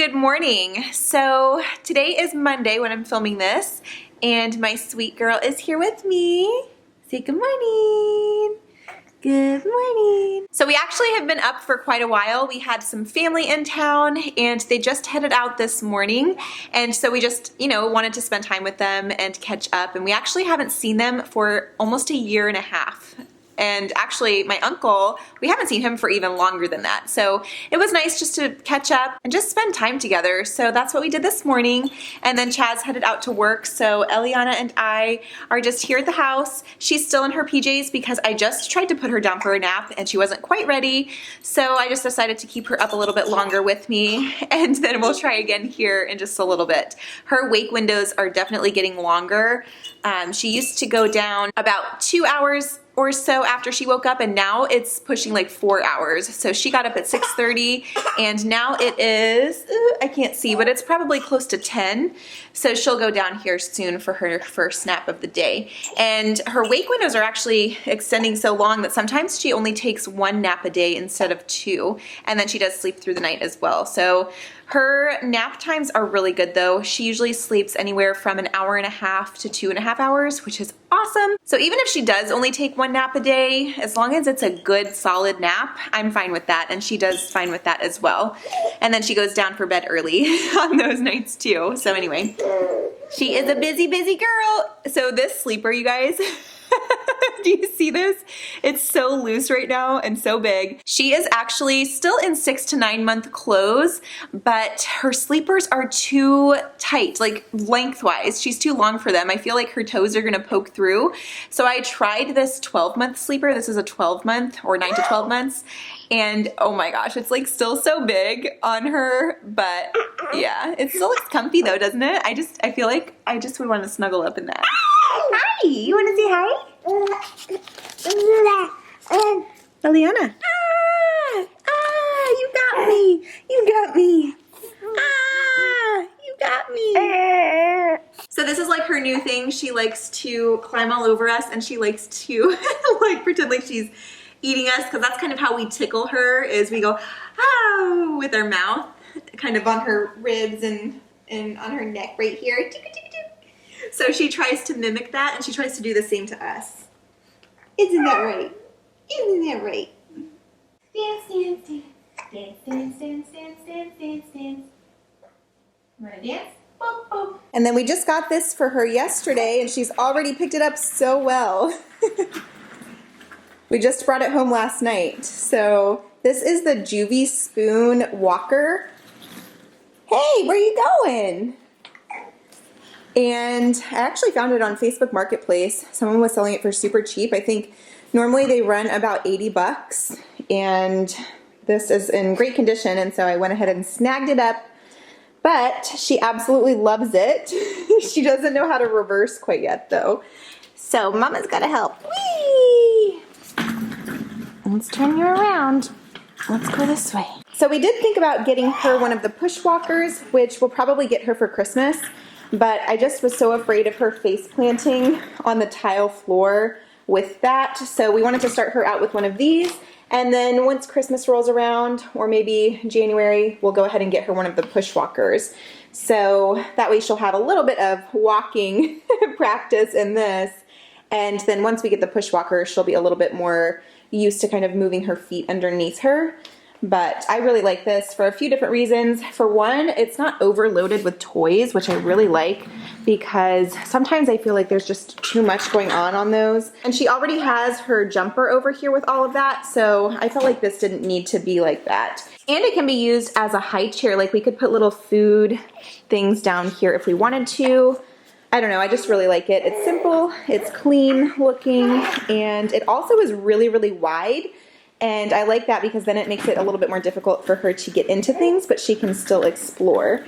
good morning. So today is Monday when I'm filming this, and my sweet girl is here with me. Say good morning. Good morning. So we actually have been up for quite a while. We had some family in town and they just headed out this morning. And so we just, wanted to spend time with them and catch up. And we actually haven't seen them for almost a year and a half. And actually my uncle, we haven't seen him for even longer than that. So it was nice just to catch up and just spend time together. So that's what we did this morning. And then Chad's headed out to work. So Eliana and I are just here at the house. She's still in her PJs because I just tried to put her down for a nap and she wasn't quite ready. So I just decided to keep her up a little bit longer with me. And then we'll try again here in just a little bit. Her wake windows are definitely getting longer. She used to go down about 2 hours or so after she woke up, and now it's pushing like 4 hours. So she got up at 6:30 and now it is, I can't see, but it's probably close to 10. So she'll go down here soon for her first nap of the day. And her wake windows are actually extending so long that sometimes she only takes 1 nap a day instead of 2. And then she does sleep through the night as well. So her nap times are really good though. She usually sleeps anywhere from 1.5 hours to 2.5 hours, which is awesome. So even if she does only take 1 nap a day, as long as it's a good solid nap, I'm fine with that. And she does fine with that as well. And then she goes down for bed early on those nights too. So anyway, she is a busy, busy girl. So this sleeper, you guys, do you see this? It's so loose right now and so big. She is actually still in 6 to 9 month clothes, but her sleepers are too tight, like lengthwise. She's too long for them. I feel like her toes are gonna poke through. So I tried this 12-month sleeper. This is a 12-month or 9 to 12 months. And oh my gosh, it's like still so big on her, but yeah, it still looks comfy though, doesn't it? I feel like I just would want to snuggle up in that. Hi, you want to say hi? Eliana. You got me. You got me. You got me. So this is like her new thing. She likes to climb all over us and she likes to like pretend like she's eating us, because that's kind of how we tickle her, is we go oh with our mouth kind of on her ribs and on her neck right here. So she tries to mimic that and she tries to do the same to us. Isn't that right? Isn't that right? Dance, dance, dance. Dance, dance, dance, dance, dance, dance, dance. Wanna dance? Boop, boop. And then we just got this for her yesterday and she's already picked it up so well. We just brought it home last night. So this is the Juvie Spoon Walker. Hey, where are you going? And I actually found it on Facebook Marketplace. Someone was selling it for super cheap. I think normally they run about 80 bucks. And this is in great condition. And so I went ahead and snagged it up. But she absolutely loves it. She doesn't know how to reverse quite yet though. So Mama's gotta help. Whee! Let's turn you around. Let's go this way. So we did think about getting her one of the push walkers, which we'll probably get her for Christmas, but I just was so afraid of her face planting on the tile floor with that. So we wanted to start her out with one of these, and then once Christmas rolls around, or maybe January, we'll go ahead and get her one of the push walkers. So that way she'll have a little bit of walking practice in this. And then once we get the push walker, she'll be a little bit more used to kind of moving her feet underneath her. But I really like this for a few different reasons. For one, it's not overloaded with toys, which I really like, because sometimes I feel like there's just too much going on those. And she already has her jumper over here with all of that, so I felt like this didn't need to be like that. And it can be used as a high chair. Like we could put little food things down here if we wanted to. I don't know, I just really like it. It's simple, it's clean looking, and it also is really, really wide. And I like that because then it makes it a little bit more difficult for her to get into things, but she can still explore.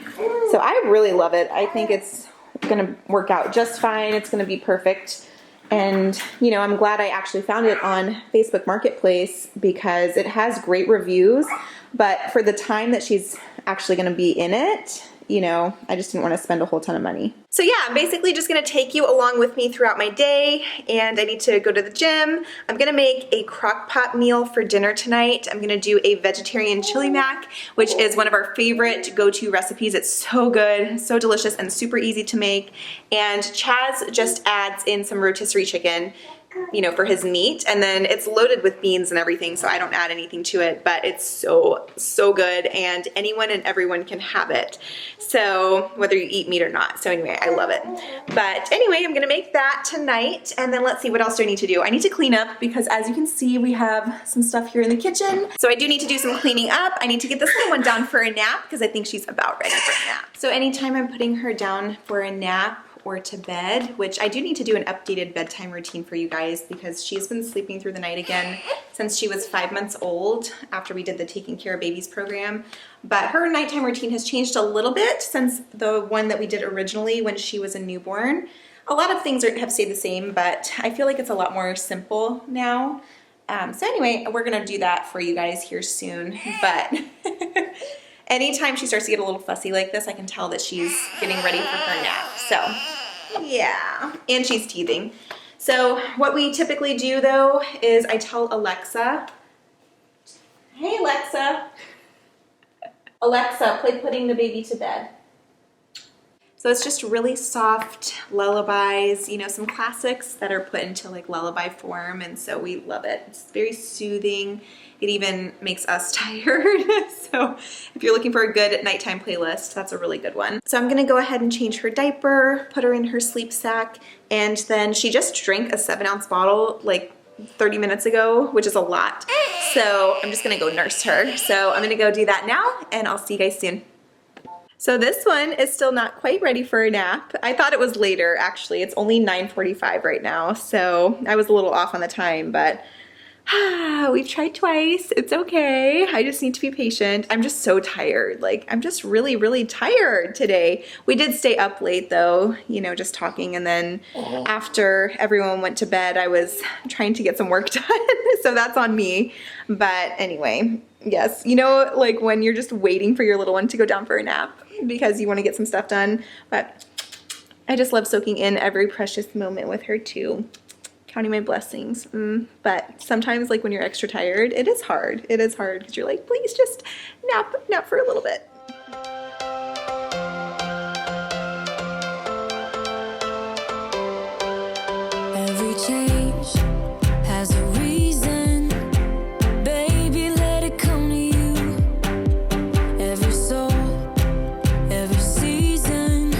So I really love it. I think it's gonna work out just fine. It's gonna be perfect. And I'm glad I actually found it on Facebook Marketplace because it has great reviews, but for the time that she's actually gonna be in it, you know, I just didn't want to spend a whole ton of money. So yeah, I'm basically just gonna take you along with me throughout my day, and I need to go to the gym. I'm gonna make a crock pot meal for dinner tonight. I'm gonna do a vegetarian chili mac, which is one of our favorite go-to recipes. It's so good, so delicious, and super easy to make. And Chaz just adds in some rotisserie chicken, you know, for his meat, and then it's loaded with beans and everything, so I don't add anything to it, but it's so good, and anyone and everyone can have it, so whether you eat meat or not. So anyway, I love it. But anyway, I'm gonna make that tonight, and then let's see, what else do I need to do? I need to clean up, because as you can see, we have some stuff here in the kitchen, so I do need to do some cleaning up. I need to get this little one down for a nap, because I think she's about ready for a nap. So anytime I'm putting her down for a nap or to bed, which I do need to do an updated bedtime routine for you guys, because she's been sleeping through the night again since she was 5 months old after we did the Taking Care of Babies program. But her nighttime routine has changed a little bit since the one that we did originally when she was a newborn. A lot of things have stayed the same, but I feel like it's a lot more simple now. So anyway, we're gonna do that for you guys here soon, but anytime she starts to get a little fussy like this, I can tell that she's getting ready for her nap. So yeah, and she's teething. So what we typically do though is I tell Alexa, hey Alexa, Alexa, play putting the baby to bed. So it's just really soft lullabies, you know, some classics that are put into like lullaby form, and so we love it. It's very soothing. It even makes us tired. So if you're looking for a good nighttime playlist, that's a really good one. So I'm gonna go ahead and change her diaper, put her in her sleep sack, and then she just drank a 7-ounce bottle like 30 minutes ago, which is a lot. So I'm just gonna go nurse her. So I'm gonna go do that now, and I'll see you guys soon. So this one is still not quite ready for a nap. I thought it was later, actually. It's only 9:45 right now, so I was a little off on the time, but we've tried twice. It's okay. I just need to be patient. I'm just so tired. Like, I'm just really tired today. We did stay up late though, you know, just talking, and then after everyone went to bed, I was trying to get some work done, so that's on me. But anyway, yes, you know, like when you're just waiting for your little one to go down for a nap because you want to get some stuff done. But I just love soaking in every precious moment with her too. Counting my blessings. But sometimes, like when you're extra tired, it is hard. It is hard because you're like, please just nap for a little bit. Every change has a reason. Baby, let it come to you. Every soul, every season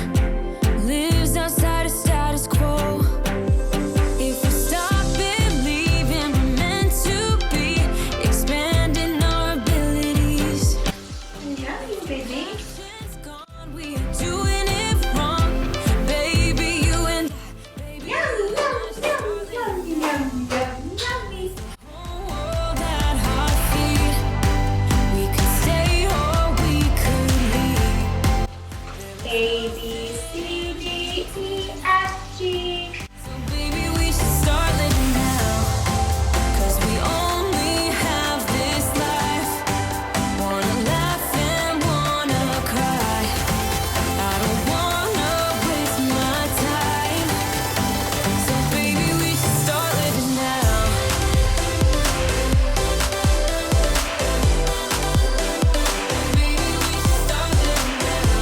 lives outside of status quo. If we stop believing we're meant to be, expanding our abilities. Yeah, baby. We are doing it wrong. Baby, you and hold that heartbeat. We could stay or we could leave. A, B, C, D, E, F, G. So baby, we should start living now. 'Cause we only have this life. Wanna laugh and wanna cry. I don't wanna waste my time. So baby, we should start living now. Baby, we should start living now.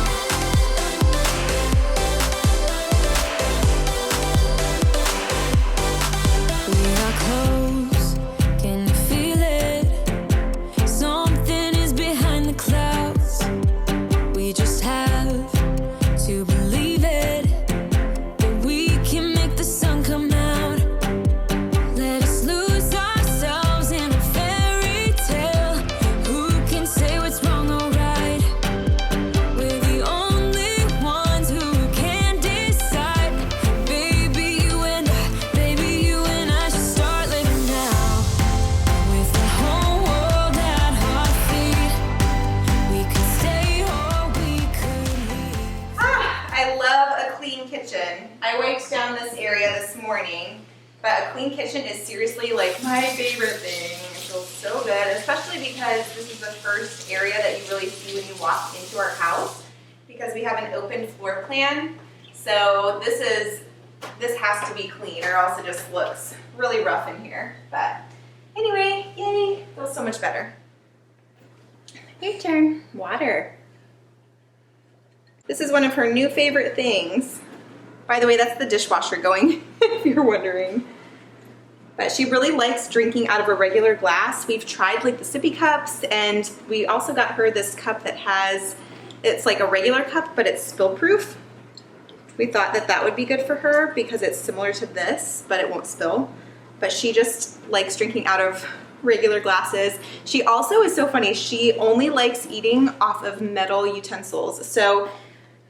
We are close, can you feel it? Something is behind the clouds. We just have to believe it, that we can make the sun come out. Let us lose ourselves in a fairy tale. Who can say what's wrong or right? We're the only ones who can decide. Baby, you and I should start living now. With the whole world at our feet, we could stay or we could leave. I love a clean kitchen. I wiped down this area this morning, but a clean kitchen is seriously like my favorite thing. It feels so good, especially because this is the first area that you really see when you walk into our house, because we have an open floor plan. So this has to be clean or else it just looks really rough in here. But anyway, yay, feels so much better. Your turn. Water. This is one of her new favorite things. By the way, that's the dishwasher going, if you're wondering. But she really likes drinking out of a regular glass. We've tried like the sippy cups, and we also got her this cup that it's like a regular cup, but it's spill proof. We thought that would be good for her because it's similar to this, but it won't spill. But she just likes drinking out of regular glasses. She also is so funny. She only likes eating off of metal utensils. So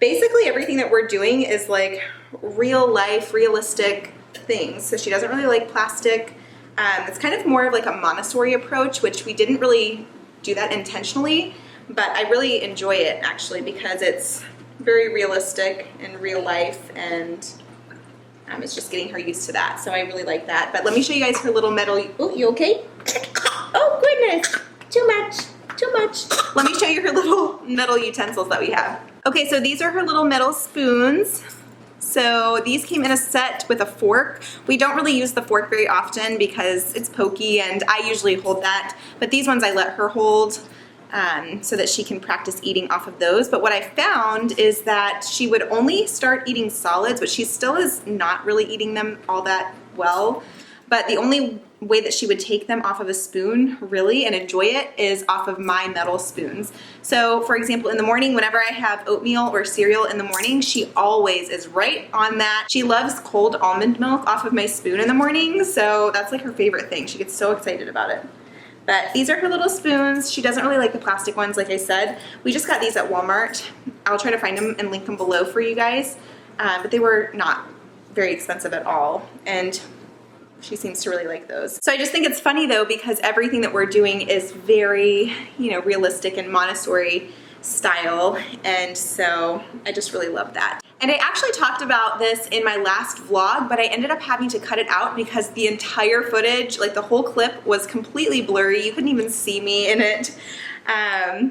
basically everything that we're doing is like real life, realistic things. So she doesn't really like plastic. It's kind of more of like a Montessori approach, which we didn't really do that intentionally, but I really enjoy it actually because it's very realistic in real life, and it's just getting her used to that. So I really like that. But let me show you guys her little metal. Oh, you okay? Oh goodness, too much. Let me show you her little metal utensils that we have. Okay, so these are her little metal spoons. So these came in a set with a fork. We don't really use the fork very often because it's pokey and I usually hold that. But these ones I let her hold so that she can practice eating off of those. But what I found is that she would only start eating solids, but she still is not really eating them all that well. But the only way that she would take them off of a spoon really and enjoy it is off of my metal spoons. So for example, in the morning, whenever I have oatmeal or cereal in the morning, she always is right on that. She loves cold almond milk off of my spoon in the morning. So that's like her favorite thing. She gets so excited about it. But these are her little spoons. She doesn't really like the plastic ones, like I said. We just got these at Walmart. I'll try to find them and link them below for you guys. But they were not very expensive at all. And she seems to really like those. So I just think it's funny though, because everything that we're doing is very, realistic and Montessori style. And so I just really love that. And I actually talked about this in my last vlog, but I ended up having to cut it out because the entire footage, like the whole clip, was completely blurry. You couldn't even see me in it.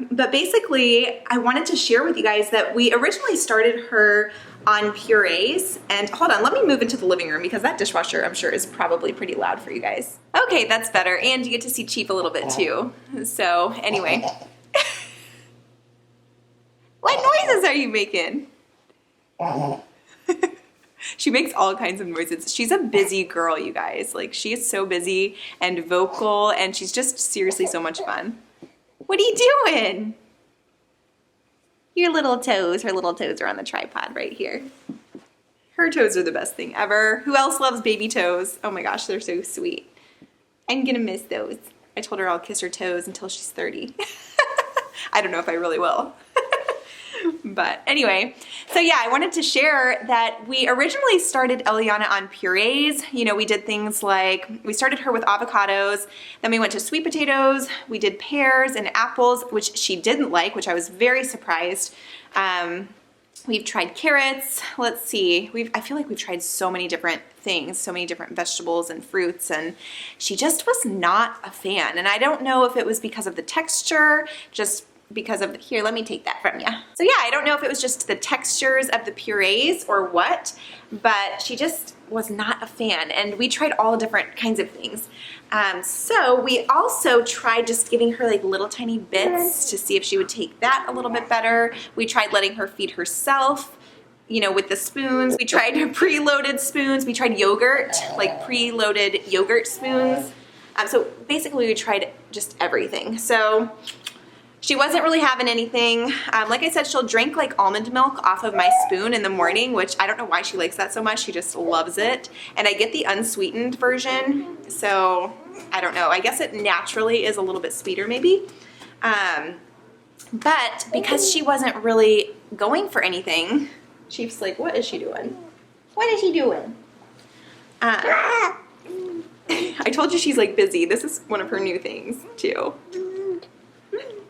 But basically, I wanted to share with you guys that we originally started her on purees. And hold on, let me move into the living room because that dishwasher, I'm sure, is probably pretty loud for you guys. Okay, that's better. And you get to see Chief a little bit too. So anyway. What noises are you making? She makes all kinds of noises. She's a busy girl, you guys. Like, she is so busy and vocal, and she's just seriously so much fun. What are you doing? Your little toes. Her little toes are on the tripod right here. Her toes are the best thing ever. Who else loves baby toes? Oh my gosh, they're so sweet. I'm gonna miss those. I told her I'll kiss her toes until she's 30. I don't know if I really will. But anyway, so yeah, I wanted to share that we originally started Eliana on purees. We did things like, we started her with avocados, then we went to sweet potatoes, we did pears and apples, which she didn't like, which I was very surprised. We've tried carrots. Let's see, I feel like we've tried so many different things, so many different vegetables and fruits, and she just was not a fan. And I don't know if it was because of the texture, just because of here, let me take that from you. So yeah, I don't know if it was just the textures of the purees or what, but she just was not a fan. And we tried all different kinds of things. So we also tried just giving her like little tiny bits to see if she would take that a little bit better. We tried letting her feed herself, with the spoons. We tried preloaded spoons. We tried yogurt, like preloaded yogurt spoons. So basically we tried just everything. So she wasn't really having anything. Like I said, she'll drink like almond milk off of my spoon in the morning, which I don't know why she likes that so much. She just loves it. And I get the unsweetened version. So I don't know. I guess it naturally is a little bit sweeter maybe. But because she wasn't really going for anything, Chief's like, what is she doing? What is she doing? I told you she's like busy. This is one of her new things too.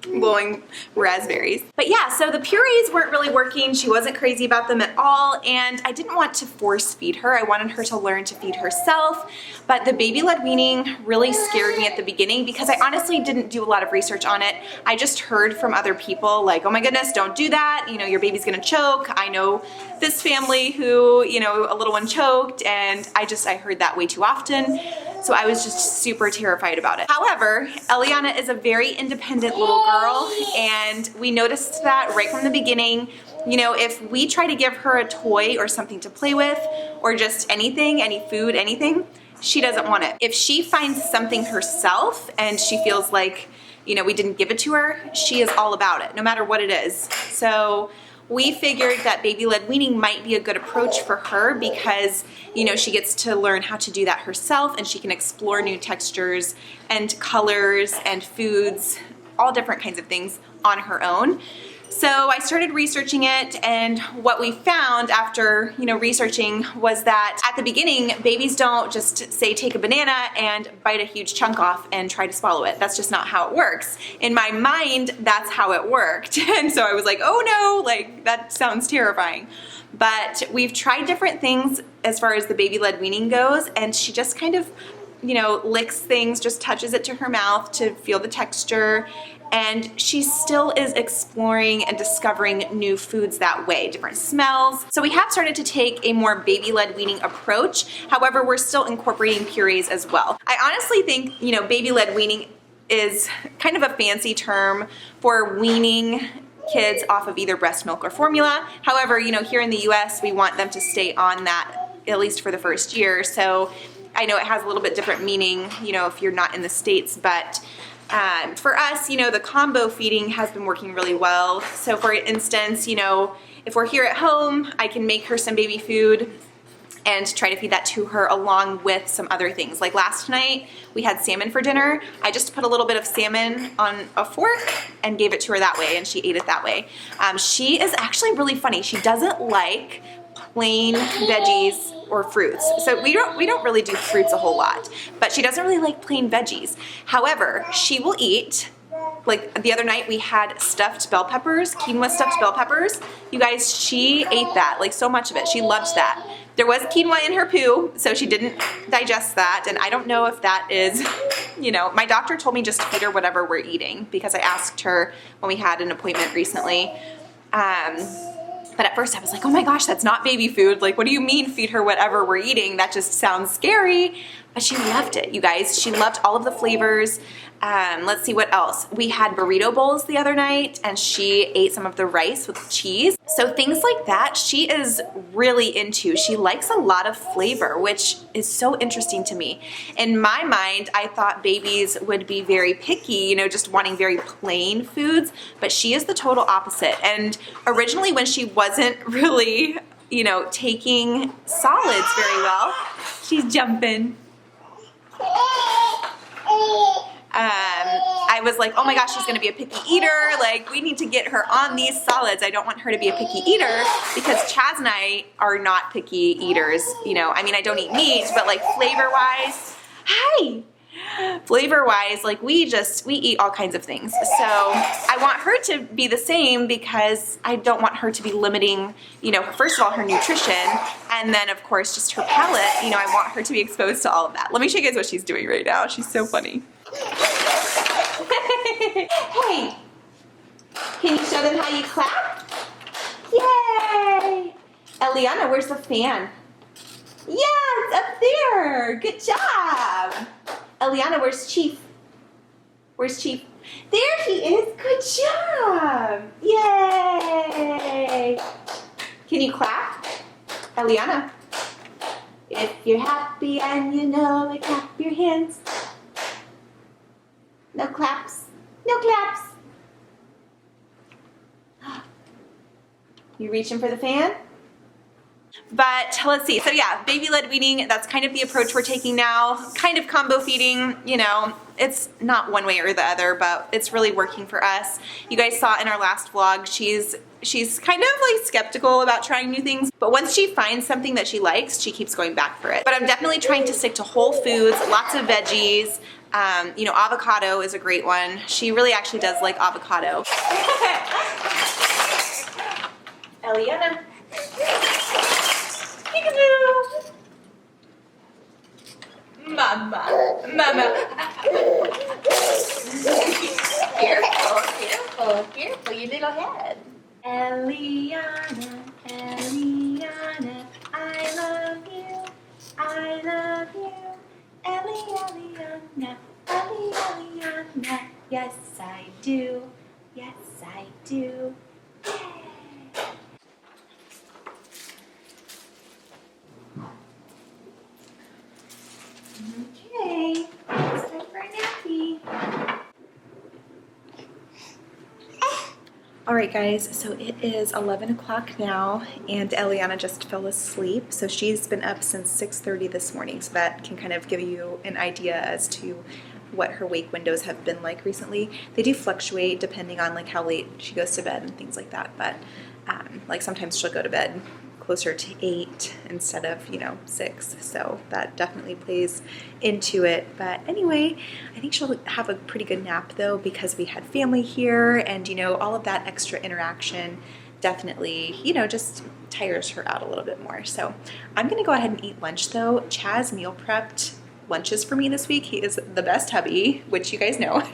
blowing raspberries. But yeah, so the purees weren't really working. She wasn't crazy about them at all, and I didn't want to force feed her. I wanted her to learn to feed herself, but the baby-led weaning really scared me at the beginning because I honestly didn't do a lot of research on it. I just heard from other people like, oh my goodness, don't do that. You know, your baby's gonna choke. I know this family who, you know, a little one choked, and I heard that way too often. So I was just super terrified about it. However, Eliana is a very independent little girl, and we noticed that right from the beginning. You know, if we try to give her a toy or something to play with, or just anything, any food, anything, she doesn't want it. If she finds something herself and she feels like, you know, we didn't give it to her, she is all about it, no matter what it is. So we figured that baby-led weaning might be a good approach for her because, you know, she gets to learn how to do that herself, and she can explore new textures and colors and foods, all different kinds of things on her own. So I started researching it, and what we found after, you know, researching was that at the beginning, babies don't just say take a banana and bite a huge chunk off and try to swallow it. That's just not how it works. In my mind, that's how it worked. And so I was like, oh no, like that sounds terrifying. But we've tried different things as far as the baby-led weaning goes, and she just kind of, you know, licks things, just touches it to her mouth to feel the texture. And she still is exploring and discovering new foods that way, different smells. So we have started to take a more baby-led weaning approach. However, we're still incorporating purees as well. I honestly think, you know, baby-led weaning is kind of a fancy term for weaning kids off of either breast milk or formula. However, you know, here in the US, we want them to stay on that at least for the first year. So I know it has a little bit different meaning, you know, if you're not in the States, but for us, you know, the combo feeding has been working really well. So for instance, you know, if we're here at home, I can make her some baby food and try to feed that to her along with some other things. Like last night, we had salmon for dinner. I just put a little bit of salmon on a fork and gave it to her that way, and she ate it that way. She is actually really funny. She doesn't like plain veggies or fruits. So we don't really do fruits a whole lot, but she doesn't really like plain veggies. However, she will eat, like the other night we had stuffed bell peppers, quinoa stuffed bell peppers. You guys, she ate that, like so much of it. She loved that. There was quinoa in her poo, so she didn't digest that, and I don't know if that is, you know, my doctor told me just to feed her whatever we're eating because I asked her when we had an appointment recently. But at first I was like, oh my gosh, that's not baby food. Like, what do you mean feed her whatever we're eating? That just sounds scary. But she loved it, you guys. She loved all of the flavors. Let's see what else. We had burrito bowls the other night, and she ate some of the rice with cheese. So things like that she is really into. She likes a lot of flavor, which is so interesting to me. In my mind, I thought babies would be very picky, you know, just wanting very plain foods, but she is the total opposite. And originally when she wasn't really, you know, taking solids very well, she's jumping. I was like, oh my gosh, she's gonna be a picky eater. Like, we need to get her on these solids. I don't want her to be a picky eater because Chaz and I are not picky eaters. You know, I mean, I don't eat meat, but like flavor-wise, hi! Flavor-wise, like we eat all kinds of things. So I want her to be the same because I don't want her to be limiting, you know, first of all, her nutrition, and then of course just her palate. You know, I want her to be exposed to all of that. Let me show you guys what she's doing right now. She's so funny. Hey, can you show them how you clap? Yay! Eliana, where's the fan? Yeah, it's up there. Good job. Eliana, where's Chief? Where's Chief? There he is. Good job. Yay. Can you clap? Eliana. If you're happy and you know it, clap your hands. No claps. No claps. You reaching for the fan? But let's see. So yeah, baby-led weaning, that's kind of the approach we're taking now. Kind of combo feeding, you know, it's not one way or the other, but it's really working for us. You guys saw in our last vlog, she's kind of like skeptical about trying new things, but once she finds something that she likes, she keeps going back for it. But I'm definitely trying to stick to whole foods, lots of veggies, You know, avocado is a great one. She really actually does like avocado. Eliana. Peekaboo. Mama. Careful, careful, careful, you little head. Eliana, Eliana, I love you, I love you. Eliana, Eliana, yes I do, yes I do. Yay. Okay, it's time for a nappy. All right, guys, so it is 11 o'clock now, and Eliana just fell asleep. So she's been up since 6:30 this morning, so that can kind of give you an idea as to what her wake windows have been like recently. They do fluctuate depending on like how late she goes to bed and things like that, but like sometimes she'll go to bed closer to 8 instead of, you know, 6. So that definitely plays into it. But anyway, I think she'll have a pretty good nap though, because we had family here and, you know, all of that extra interaction definitely, you know, just tires her out a little bit more. So I'm gonna go ahead and eat lunch though. Chaz meal prepped lunches for me this week. He is the best hubby, which you guys know.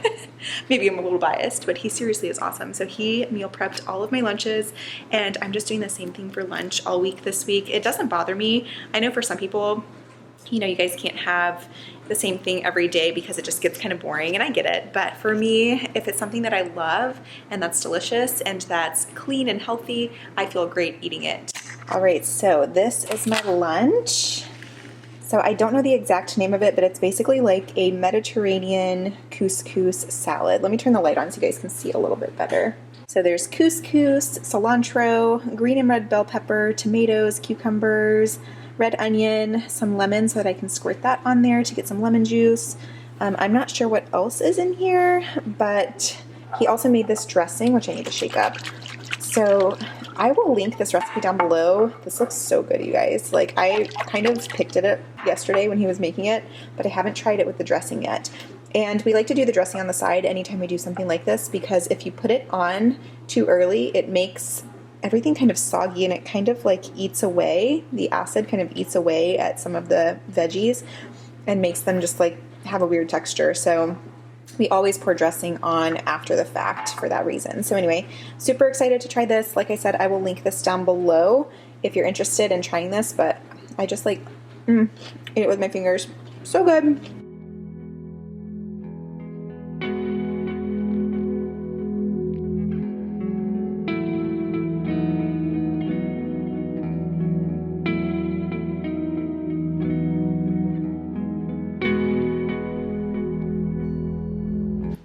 Maybe I'm a little biased, but he seriously is awesome. So he meal prepped all of my lunches, and I'm just doing the same thing for lunch all week this week. It doesn't bother me. I know for some people, you know, you guys can't have the same thing every day because it just gets kind of boring, and I get it. But for me, if it's something that I love and that's delicious and that's clean and healthy, I feel great eating it. All right, so this is my lunch. So I don't know the exact name of it, but it's basically like a Mediterranean couscous salad. Let me turn the light on so you guys can see a little bit better. So there's couscous, cilantro, green and red bell pepper, tomatoes, cucumbers, red onion, some lemon so that I can squirt that on there to get some lemon juice. I'm not sure what else is in here, but he also made this dressing, which I need to shake up. So I will link this recipe down below. This looks so good, you guys. Like, I kind of picked it up yesterday when he was making it, but I haven't tried it with the dressing yet. And we like to do the dressing on the side anytime we do something like this, because if you put it on too early, it makes everything kind of soggy and it kind of like eats away. The acid kind of eats away at some of the veggies and makes them just like have a weird texture. So we always pour dressing on after the fact for that reason. So anyway, super excited to try this. Like I said, I will link this down below if you're interested in trying this, but I just like eat it with my fingers. So good.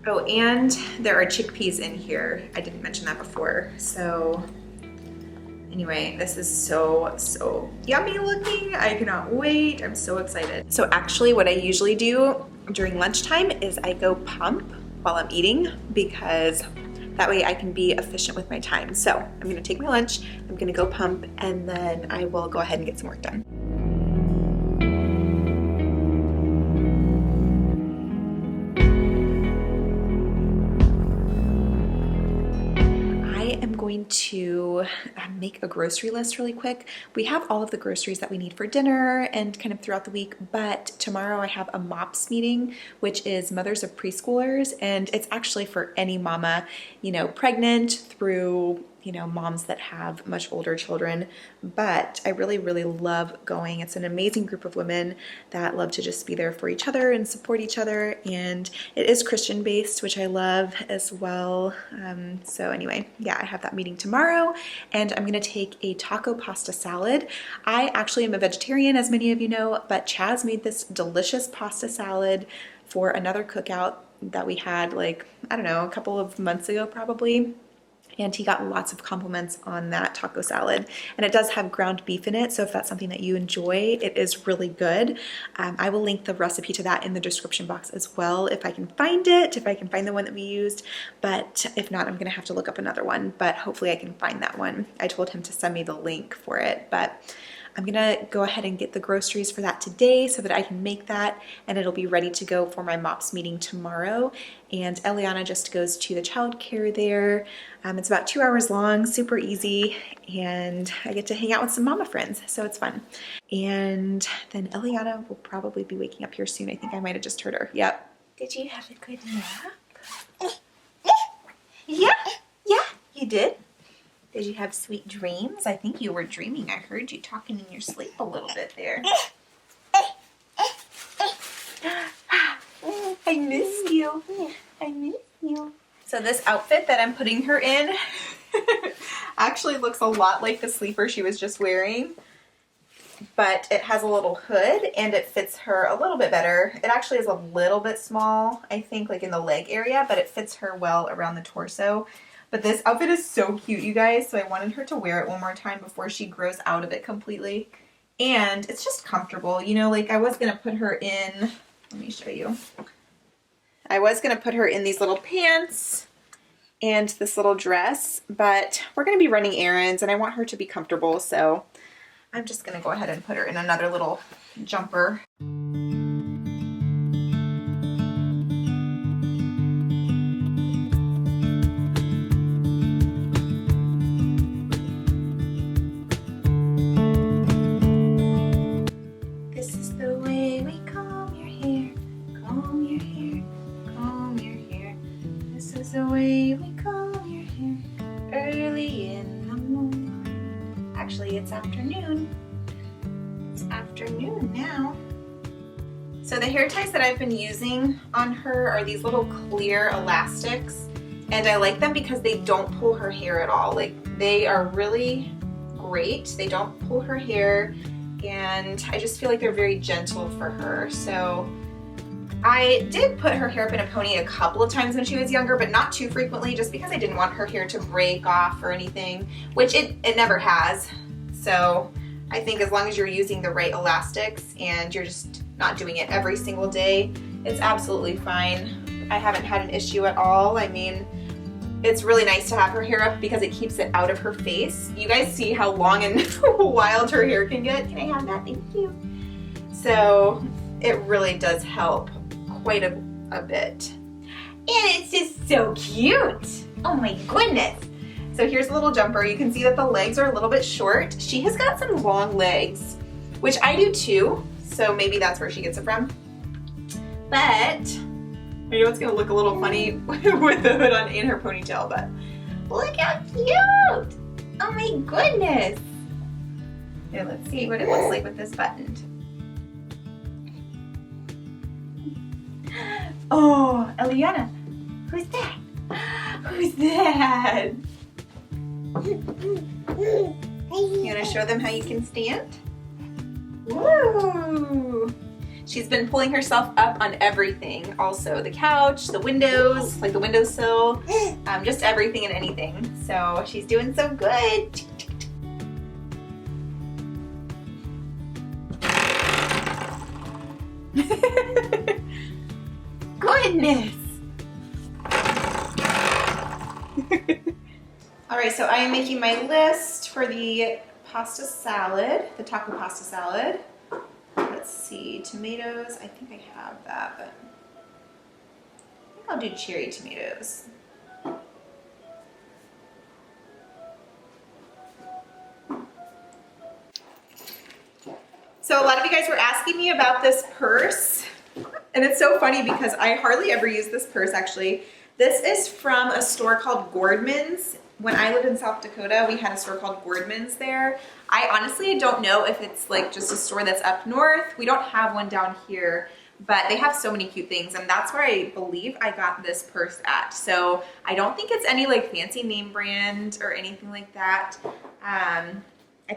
Oh, and there are chickpeas in here. I didn't mention that before. So anyway, this is so yummy looking. I cannot wait. I'm so excited. So actually what I usually do during lunchtime is I go pump while I'm eating, because that way I can be efficient with my time. So I'm gonna take my lunch, I'm gonna go pump, and then I will go ahead and get some work done. Going to make a grocery list really quick. We have all of the groceries that we need for dinner and kind of throughout the week, but tomorrow I have a MOPS meeting, which is mothers of preschoolers, and it's actually for any mama, you know, pregnant through, you know, moms that have much older children. But I really love going. It's an amazing group of women that love to just be there for each other and support each other, and it is Christian based, which I love as well. So anyway, yeah, I have that meeting tomorrow, and I'm gonna take a taco pasta salad. I actually am a vegetarian, as many of you know, but Chaz made this delicious pasta salad for another cookout that we had, like, I don't know, a couple of months ago probably. And he got lots of compliments on that taco salad. And it does have ground beef in it, so if that's something that you enjoy, it is really good. I will link the recipe to that in the description box as well if I can find it, if I can find the one that we used. But if not, I'm gonna have to look up another one, but hopefully I can find that one. I told him to send me the link for it. But I'm gonna go ahead and get the groceries for that today so that I can make that and it'll be ready to go for my MOPS meeting tomorrow. And Eliana just goes to the childcare there. It's about 2 hours long, super easy, and I get to hang out with some mama friends, so it's fun. And then Eliana will probably be waking up here soon. I think I might have just heard her. Yep. Did you have a good nap? Yeah, you did. Did you have sweet dreams? I think you were dreaming. I heard you talking in your sleep a little bit there. I miss you. I miss you. So this outfit that I'm putting her in actually looks a lot like the sleeper she was just wearing, but it has a little hood and it fits her a little bit better. It actually is a little bit small, I think, like in the leg area, but it fits her well around the torso. But this outfit is so cute, you guys, so I wanted her to wear it one more time before she grows out of it completely. And it's just comfortable, you know, like I was going to put her in, let me show you. I was going to put her in these little pants and this little dress, but we're going to be running errands and I want her to be comfortable, so I'm just going to go ahead and put her in another little jumper. Actually, it's afternoon. It's afternoon now. So the hair ties that I've been using on her are these little clear elastics, and I like them because they don't pull her hair at all. Like, they are really great. They don't pull her hair, and I just feel like they're very gentle for her. So I did put her hair up in a pony a couple of times when she was younger, but not too frequently, just because I didn't want her hair to break off or anything, which it never has. So I think as long as you're using the right elastics and you're just not doing it every single day, it's absolutely fine. I haven't had an issue at all. I mean, it's really nice to have her hair up because it keeps it out of her face. You guys see how long and wild her hair can get? Can I have that? Thank you. So it really does help quite a bit. And it's just so cute. Oh my goodness. So here's a little jumper. You can see that the legs are a little bit short. She has got some long legs, which I do too. So maybe that's where she gets it from. But I know it's gonna look a little funny with the hood on in her ponytail, but look how cute. Oh my goodness. Here, let's see what it looks like with this buttoned. Oh, Eliana, who's that? Who's that? You want to show them how you can stand? Woo! She's been pulling herself up on everything also. The couch, the windows, like the windowsill, just everything and anything. So she's doing so good. Goodness! Alright, so I am making my list for the pasta salad, the taco pasta salad. Let's see, tomatoes, I think I have that, but I think I'll do cherry tomatoes. So a lot of you guys were asking me about this purse, and it's so funny because I hardly ever use this purse actually. This is from a store called Gordman's. When I lived in South Dakota, we had a store called Gordman's there. I honestly don't know if it's like just a store that's up north. We don't have one down here, but they have so many cute things, and that's where I believe I got this purse at. So I don't think it's any like fancy name brand or anything like that. I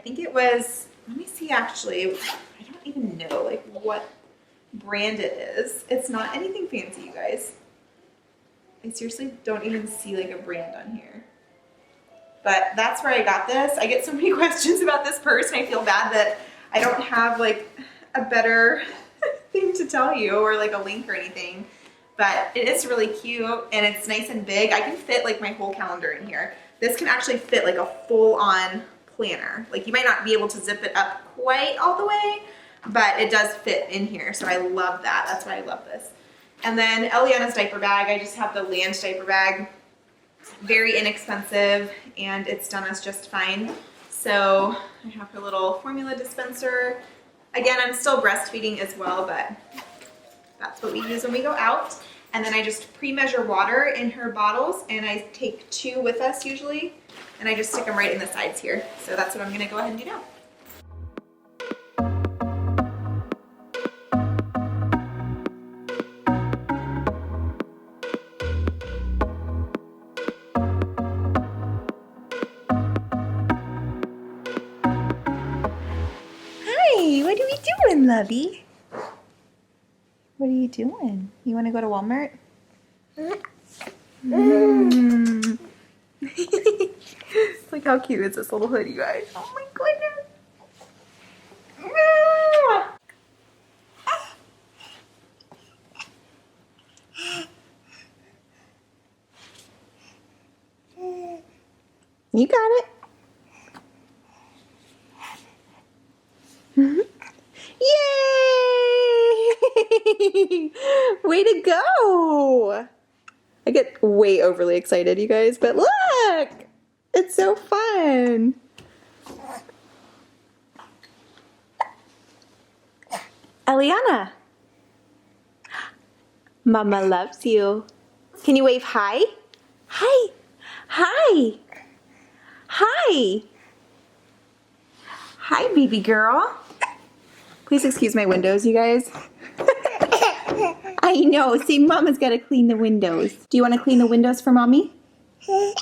think it was, let me see actually, I don't even know like what brand it is. It's not anything fancy, you guys. I seriously don't even see like a brand on here. But that's where I got this. I get so many questions about this purse, and I feel bad that I don't have like a better thing to tell you or like a link or anything. But it is really cute, and it's nice and big. I can fit like my whole calendar in here. This can actually fit like a full-on planner. Like you might not be able to zip it up quite all the way, but it does fit in here. So I love that. That's why I love this. And then Eliana's diaper bag. I just have the Land diaper bag. Very inexpensive and it's done us just fine. So I have her little formula dispenser. Again, I'm still breastfeeding as well, but that's what we use when we go out. And then I just pre-measure water in her bottles and I take 2 with us usually. And I just stick them right in the sides here. So that's what I'm gonna go ahead and do now. Hi, what are we doing, lovey? What are you doing? You wanna go to Walmart? Look how cute is this little hood, you guys. Oh my goodness. You got it. Yay! Way to go! I get way overly excited, you guys, but look! It's so fun! Eliana! Mama loves you. Can you wave hi? Hi! Hi! Hi! Hi, baby girl. Please excuse my windows, you guys. I know. See, Mama's got to clean the windows. Do you want to clean the windows for Mommy? Thank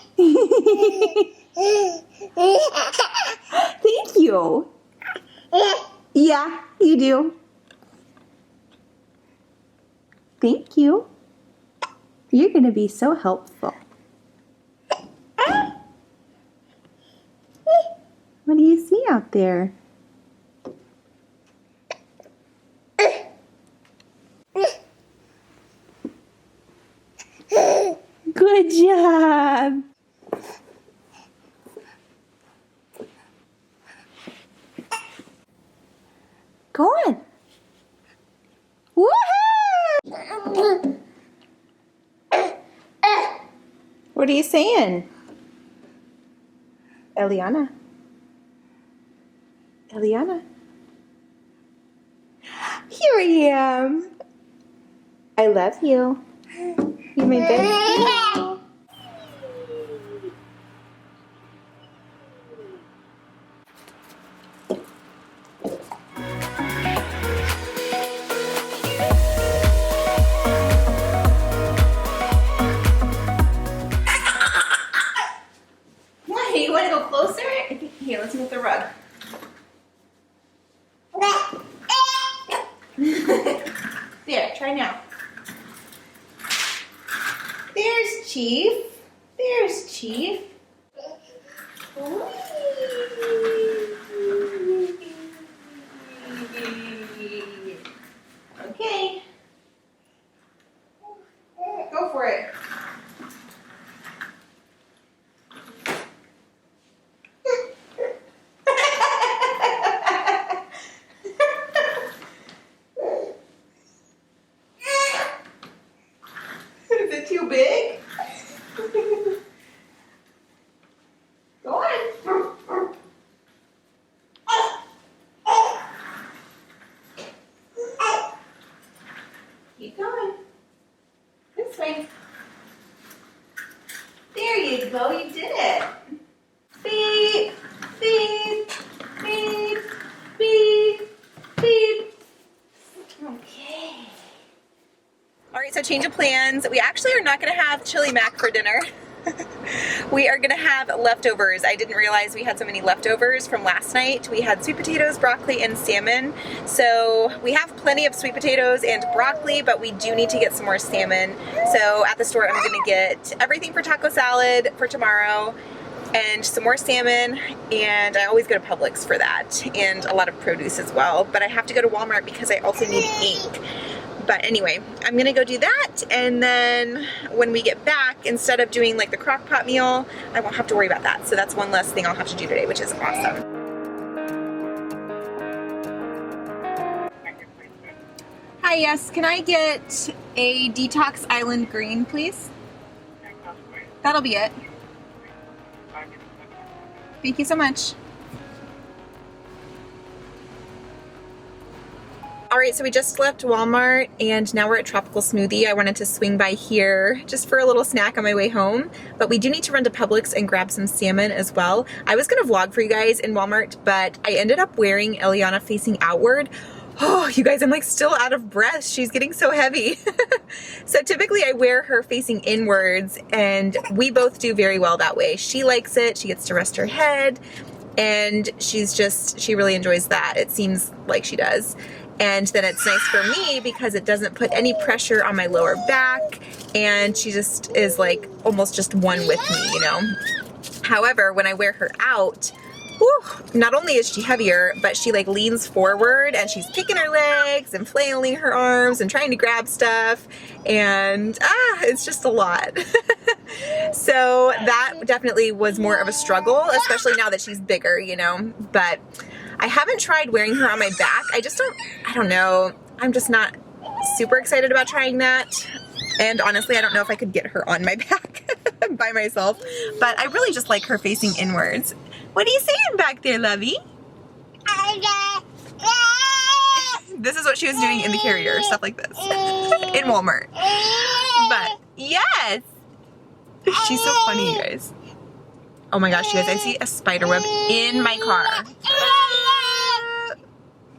you. Yeah, you do. Thank you. You're going to be so helpful. What do you see out there? Good job. Go on. Woohoo! What are you saying? Eliana? Eliana? Here I am. I love you. You're my best. What? You want to go closer? Here, let's move the rug. There, try now. There's Chief. There's Chief. Okay. Go for it. Is it too big? Go on. Keep going. This way. There you go. You did it. Beep, beep, beep, beep, beep. Okay. All right, so change of plans. We actually are not going to have chili mac for dinner. We are going to have leftovers. I didn't realize we had so many leftovers from last night. We had sweet potatoes, broccoli, and salmon. So we have plenty of sweet potatoes and broccoli, but we do need to get some more salmon. So at the store, I'm going to get everything for taco salad for tomorrow and some more salmon. And I always go to Publix for that, and a lot of produce as well. But I have to go to Walmart because I also need ink. But anyway, I'm gonna go do that, and then when we get back, instead of doing like the crock pot meal, I won't have to worry about that. So that's one less thing I'll have to do today, which is awesome. Hi, yes, can I get a Detox Island Green, please? That'll be it. Thank you so much. All right, so we just left Walmart and now we're at Tropical Smoothie. I wanted to swing by here just for a little snack on my way home, but we do need to run to Publix and grab some salmon as well. I was gonna vlog for you guys in Walmart, but I ended up wearing Eliana facing outward. Oh, you guys, I'm like still out of breath. She's getting so heavy. So typically I wear her facing inwards and we both do very well that way. She likes it, she gets to rest her head, and she really enjoys that. It seems like she does. And then it's nice for me because it doesn't put any pressure on my lower back, and she just is like almost just one with me, you know? However, when I wear her out, whew, not only is she heavier, but she like leans forward and she's kicking her legs and flailing her arms and trying to grab stuff, and it's just a lot. So that definitely was more of a struggle, especially now that she's bigger, you know? But I haven't tried wearing her on my back. I don't know. I'm just not super excited about trying that. And honestly, I don't know if I could get her on my back by myself, but I really just like her facing inwards. What are you saying back there, lovey? This is what she was doing in the carrier, stuff like this, in Walmart. But yes, she's so funny, you guys. Oh my gosh, you guys, I see a spider web in my car.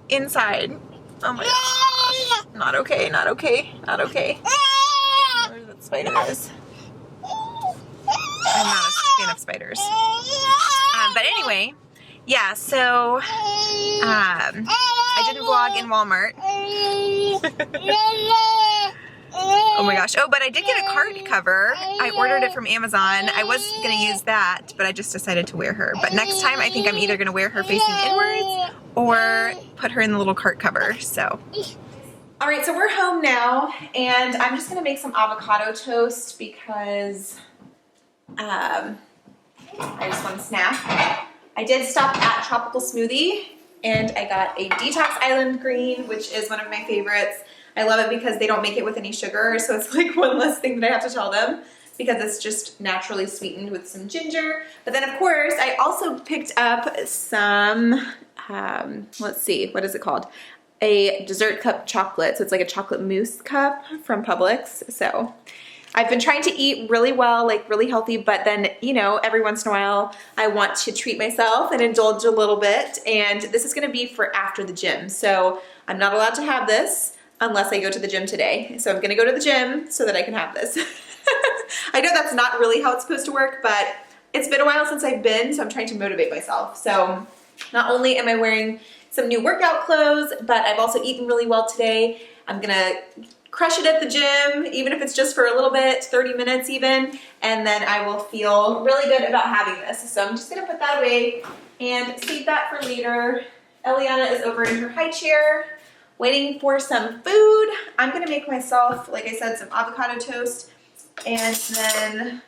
Inside. Oh my gosh. Not okay, not okay, not okay. Where that spider is. I'm not a fan of spiders. But anyway, yeah, so I didn't vlog in Walmart. Oh my gosh. Oh, but I did get a cart cover. I ordered it from Amazon. I was going to use that, but I just decided to wear her. But next time, I think I'm either going to wear her facing inwards or put her in the little cart cover, so. All right, so we're home now, and I'm just going to make some avocado toast because I just want a snack. I did stop at Tropical Smoothie, and I got a Detox Island Green, which is one of my favorites. I love it because they don't make it with any sugar, so it's like one less thing that I have to tell them because it's just naturally sweetened with some ginger. But then, of course, I also picked up some, let's see, what is it called? A dessert cup chocolate. So it's like a chocolate mousse cup from Publix. So I've been trying to eat really well, like really healthy, but then, you know, every once in a while I want to treat myself and indulge a little bit. And this is gonna be for after the gym. So I'm not allowed to have this unless I go to the gym today. So I'm gonna go to the gym so that I can have this. I know that's not really how it's supposed to work, but it's been a while since I've been, so I'm trying to motivate myself. So not only am I wearing some new workout clothes, but I've also eaten really well today. I'm gonna crush it at the gym, even if it's just for a little bit, 30 minutes even, and then I will feel really good about having this. So I'm just gonna put that away and save that for later. Eliana is over in her high chair, waiting for some food. I'm gonna make myself, like I said, some avocado toast, and then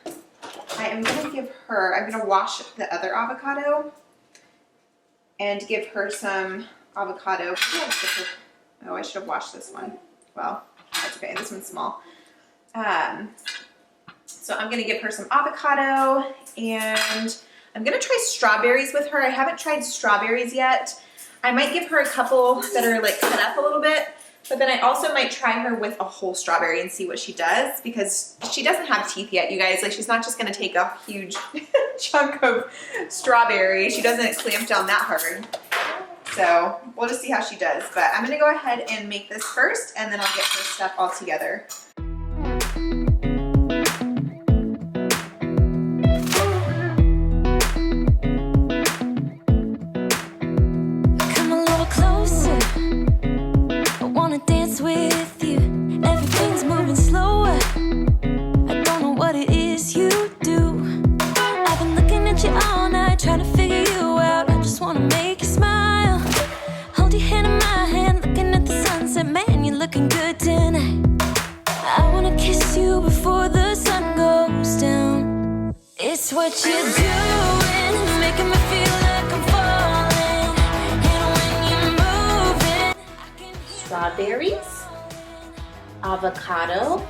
I am gonna give her, I'm gonna wash the other avocado and give her some avocado. Oh, I should have washed this one. Well, that's okay, this one's small. So I'm gonna give her some avocado, and I'm gonna try strawberries with her. I haven't tried strawberries yet. I might give her a couple that are like cut up a little bit, but then I also might try her with a whole strawberry and see what she does, because she doesn't have teeth yet, you guys. Like, she's not just gonna take a huge chunk of strawberry. She doesn't clamp down that hard. So we'll just see how she does. But I'm gonna go ahead and make this first, and then I'll get her stuff all together. With you, everything's moving slower. I don't know what it is you do. I've been looking at you all night, trying to figure you out. I just wanna make you smile. Hold your hand in my hand, looking at the sunset. Man, you're looking good tonight. It's what you're doing, it's making me feel like I'm falling. And when you're moving, I can hear Strawberries, avocado,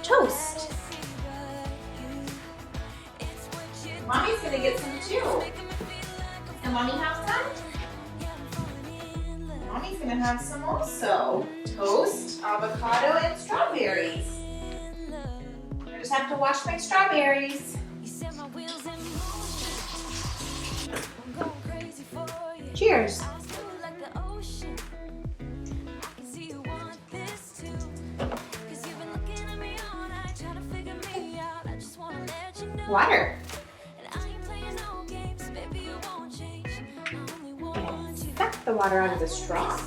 toast. Mommy's gonna get some too. And Mommy have some? Mommy's gonna have some also. Toast, avocado, and strawberries. I just have to wash my strawberries. Cheers. Water. Suck the water out of the straw.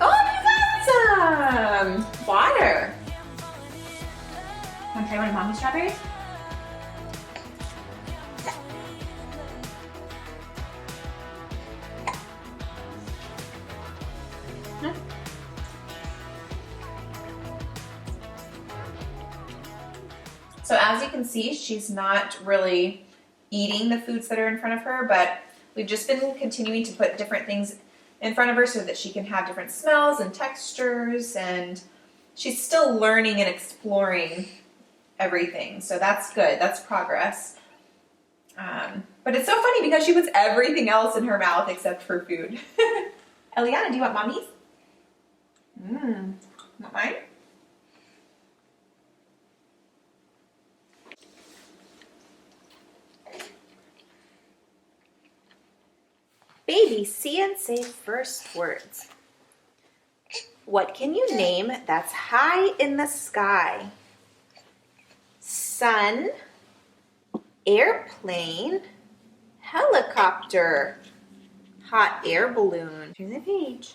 Oh, you got some water. Want to try one of Mommy's strawberries? So as you can see, she's not really eating the foods that are in front of her, but we've just been continuing to put different things in front of her so that she can have different smells and textures, and she's still learning and exploring everything. So that's good, that's progress. But it's so funny because she puts everything else in her mouth except for food. Eliana, do you want Mommy's? Want mine? Baby, see and say first words. What can you name that's high in the sky? Sun, airplane, helicopter, hot air balloon. Turn the page.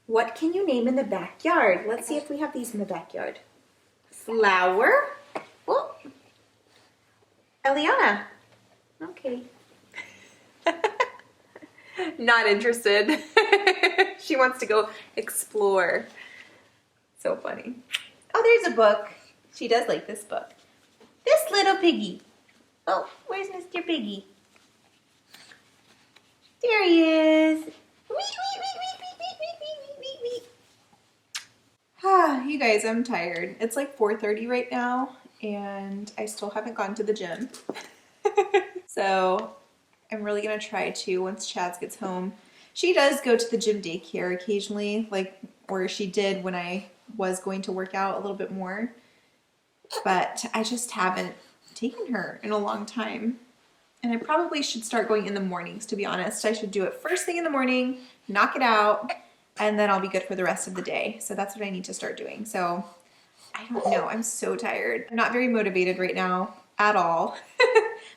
What can you name in the backyard? Let's see if we have these in the backyard. Flower. Oh, Eliana. Okay. Not interested. She wants to go explore. So funny. Oh, there's a book. She does like this book. This little piggy. Oh, where's Mr. Piggy? There he is. You guys, I'm tired. It's like 4:30 right now, and I still haven't gone to the gym. So I'm really gonna try to once Chaz gets home. She does go to the gym daycare occasionally, like where she did when I was going to work out a little bit more. But I just haven't taken her in a long time. And I probably should start going in the mornings, to be honest. I should do it first thing in the morning, knock it out, and then I'll be good for the rest of the day. So that's what I need to start doing. So I don't know, I'm so tired. I'm not very motivated right now at all,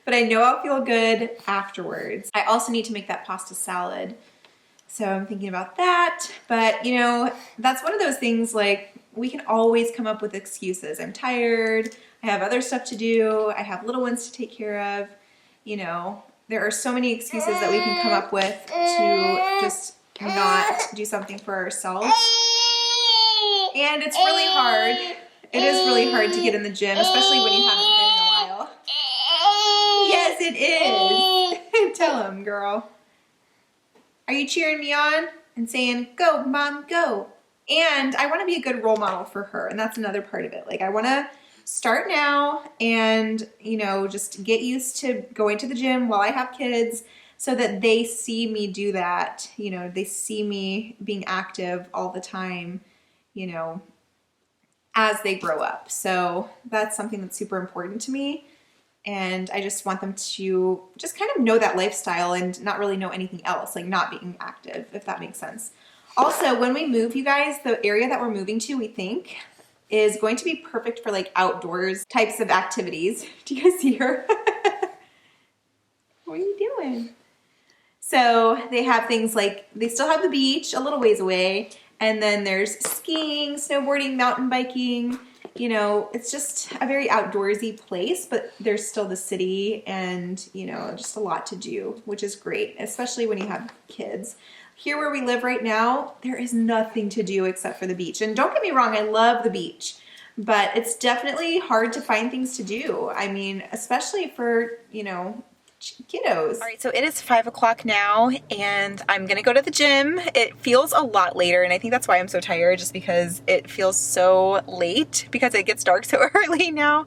but I know I'll feel good afterwards. I also need to make that pasta salad. So I'm thinking about that, but you know, that's one of those things, like, we can always come up with excuses. I'm tired, I have other stuff to do, I have little ones to take care of. You know, there are so many excuses that we can come up with to just not do something for ourselves. And it's really hard. It is really hard to get in the gym, especially when you haven't been in a while. Yes, it is. Tell him, girl. Are you cheering me on and saying, go, Mom, go? And I want to be a good role model for her, and that's another part of it. Like, I want to start now and, you know, just get used to going to the gym while I have kids so that they see me do that. You know, they see me being active all the time, you know, as they grow up. So that's something that's super important to me. And I just want them to just kind of know that lifestyle and not really know anything else, like not being active, if that makes sense. Also, when we move, you guys, the area that we're moving to, we think, is going to be perfect for like outdoors types of activities. Do you guys see her? What are you doing? So they have things like, they still have the beach a little ways away, And then there's skiing, snowboarding, mountain biking. You know, it's just a very outdoorsy place, but there's still the city and, you know, just a lot to do, which is great, especially when you have kids. Here where we live right now, there is nothing to do except for the beach. And don't get me wrong, I love the beach, but it's definitely hard to find things to do. I mean, especially for, you know, kiddos. All right, so it is 5 o'clock now and I'm gonna go to the gym. It feels a lot later and I think that's why I'm so tired, just because it feels so late because it gets dark so early now.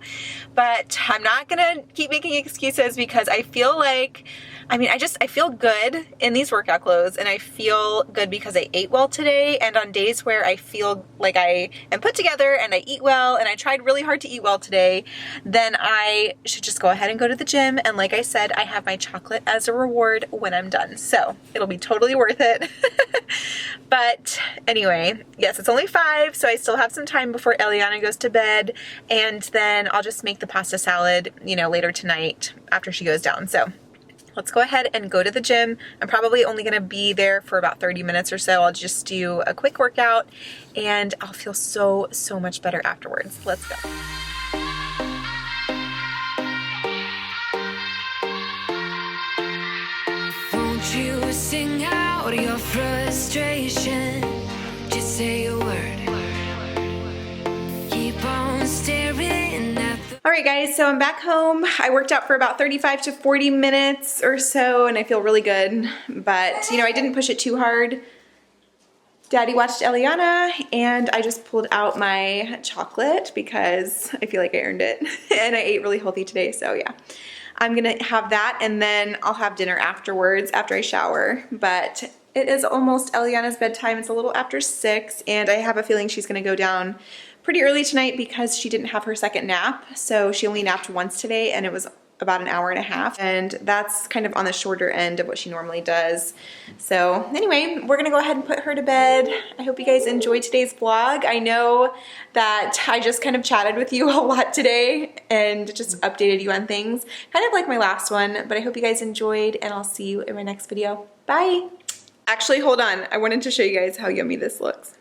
But I'm not gonna keep making excuses because I feel like, I mean, I feel good in these workout clothes and I feel good because I ate well today, and on days where I feel like I am put together and I eat well and I tried really hard to eat well today, then I should just go ahead and go to the gym. And like I said, I have my chocolate as a reward when I'm done. So it'll be totally worth it. But anyway, yes, it's only 5, so I still have some time before Eliana goes to bed. And then I'll just make the pasta salad, you know, later tonight after she goes down. So let's go ahead and go to the gym. I'm probably only gonna be there for about 30 minutes or so. I'll just do a quick workout and I'll feel so much better afterwards. Let's go. Won't you sing out your frustration? Just say a word. Keep on staring at the... All right guys, so I'm back home. I worked out for about 35 to 40 minutes or so and I feel really good, but you know, I didn't push it too hard. Daddy watched Eliana and I just pulled out my chocolate because I feel like I earned it and I ate really healthy today, so yeah. I'm gonna have that and then I'll have dinner afterwards after I shower, but it is almost Eliana's bedtime. It's a little after 6 and I have a feeling she's gonna go down pretty early tonight because she didn't have her second nap. So she only napped once today and it was about an hour and a half, and that's kind of on the shorter end of what she normally does. So anyway, we're gonna go ahead and put her to bed. I hope you guys enjoyed today's vlog. I know that I just kind of chatted with you a lot today and just updated you on things, kind of like my last one, but I hope you guys enjoyed and I'll see you in my next video. Bye. Actually, hold on. I wanted to show you guys how yummy this looks.